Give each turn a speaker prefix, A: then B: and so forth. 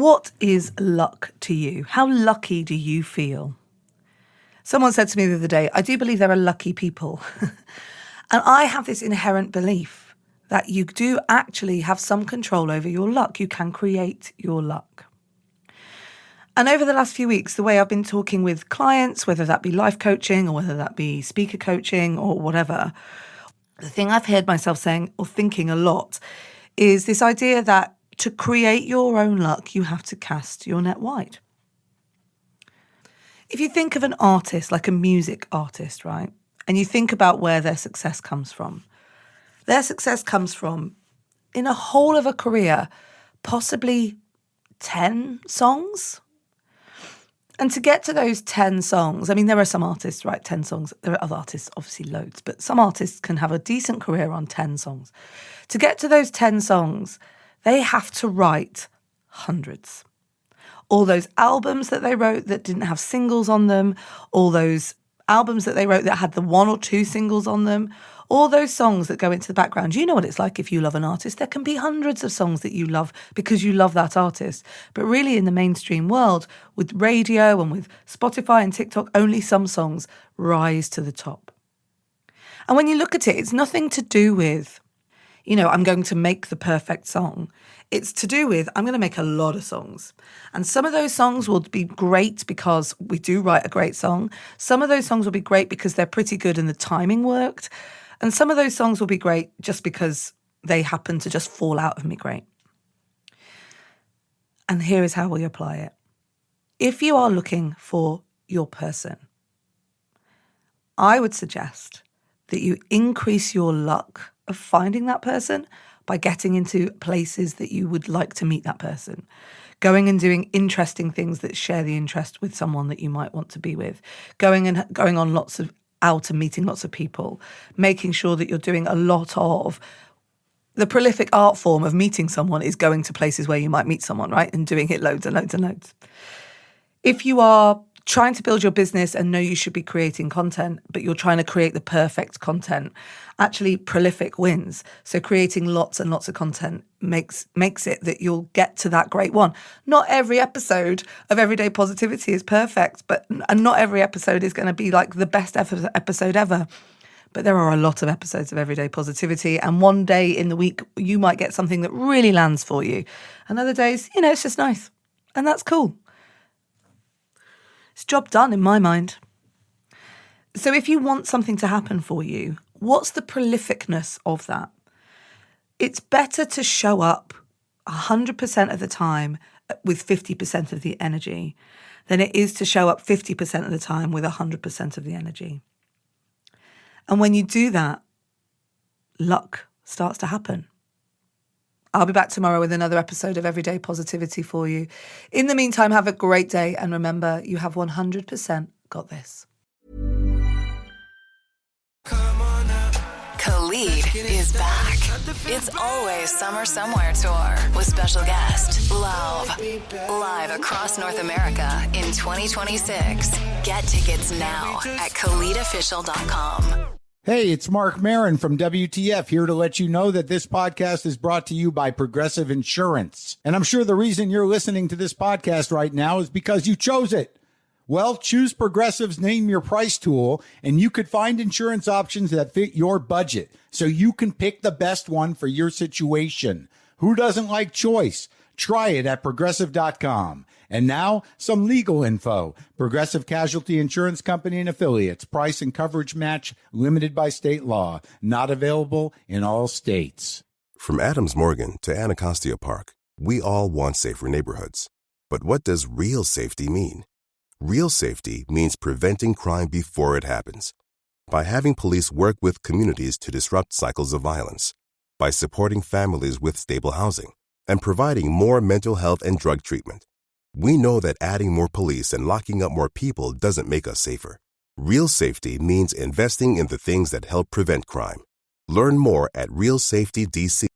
A: What is luck to you? How lucky do you feel? Someone said to me the other day, I do believe there are lucky people. And I have this inherent belief that you do actually have some control over your luck. You can create your luck. And over the last few weeks, the way I've been talking with clients, whether that be life coaching or whether that be speaker coaching or whatever, the thing I've heard myself saying or thinking a lot is this idea that to create your own luck, you have to cast your net wide. If you think of an artist, like a music artist, right, and you think about where their success comes from, their success comes from, in a whole of a career, possibly 10 songs. And to get to those 10 songs, I mean, there are some artists, right, 10 songs. There are other artists, obviously loads, but some artists can have a decent career on 10 songs. To get to those 10 songs, they have to write hundreds. All those albums that they wrote that didn't have singles on them, all those albums that they wrote that had the 1 or 2 singles on them, all those songs that go into the background. You know what it's like if you love an artist. There can be hundreds of songs that you love because you love that artist. But really in the mainstream world, with radio and with Spotify and TikTok, only some songs rise to the top. And when you look at it, it's nothing to do with, I'm going to make the perfect song. It's to do with, I'm going to make a lot of songs. And some of those songs will be great because we do write a great song. Some of those songs will be great because they're pretty good and the timing worked. And some of those songs will be great just because they happen to just fall out of me great. And here is how we apply it. If you are looking for your person, I would suggest that you increase your luck of finding that person by getting into places that you would like to meet that person, going and doing interesting things that share the interest with someone that you might want to be with, going on lots of out and meeting lots of people, making sure that you're doing a lot of the prolific art form of meeting someone is going to places where you might meet someone, right? And doing it loads and loads and loads. If you are trying to build your business and know you should be creating content, but you're trying to create the perfect content, actually prolific wins. So creating lots and lots of content makes it that you'll get to that great one. Not every episode of Everyday Positivity is perfect, and not every episode is going to be like the best episode ever. But there are a lot of episodes of Everyday Positivity, and one day in the week you might get something that really lands for you. And other days, it's just nice. And that's cool. It's job done in my mind. So if you want something to happen for you, what's the prolificness of that? It's better to show up 100% of the time with 50% of the energy than it is to show up 50% of the time with 100% of the energy. And when you do that, luck starts to happen. I'll be back tomorrow with another episode of Everyday Positivity for you. In the meantime, have a great day. And remember, you have 100% got this.
B: Khalid is back. It's Always Summer Somewhere tour with special guest Lauv. Live across North America in 2026. Get tickets now at KhalidOfficial.com.
C: Hey, it's Mark Maron from WTF here to let you know that this podcast is brought to you by Progressive Insurance. And I'm sure the reason you're listening to this podcast right now is because you chose it. Well, choose Progressive's Name Your Price tool, and you could find insurance options that fit your budget, so you can pick the best one for your situation. Who doesn't like choice? Try it at Progressive.com. And now, some legal info. Progressive Casualty Insurance Company and Affiliates. Price and coverage match limited by state law. Not available in all states.
D: From Adams Morgan to Anacostia Park, we all want safer neighborhoods. But what does real safety mean? Real safety means preventing crime before it happens. By having police work with communities to disrupt cycles of violence. By supporting families with stable housing. And providing more mental health and drug treatment. We know that adding more police and locking up more people doesn't make us safer. Real safety means investing in the things that help prevent crime. Learn more at realsafetydc.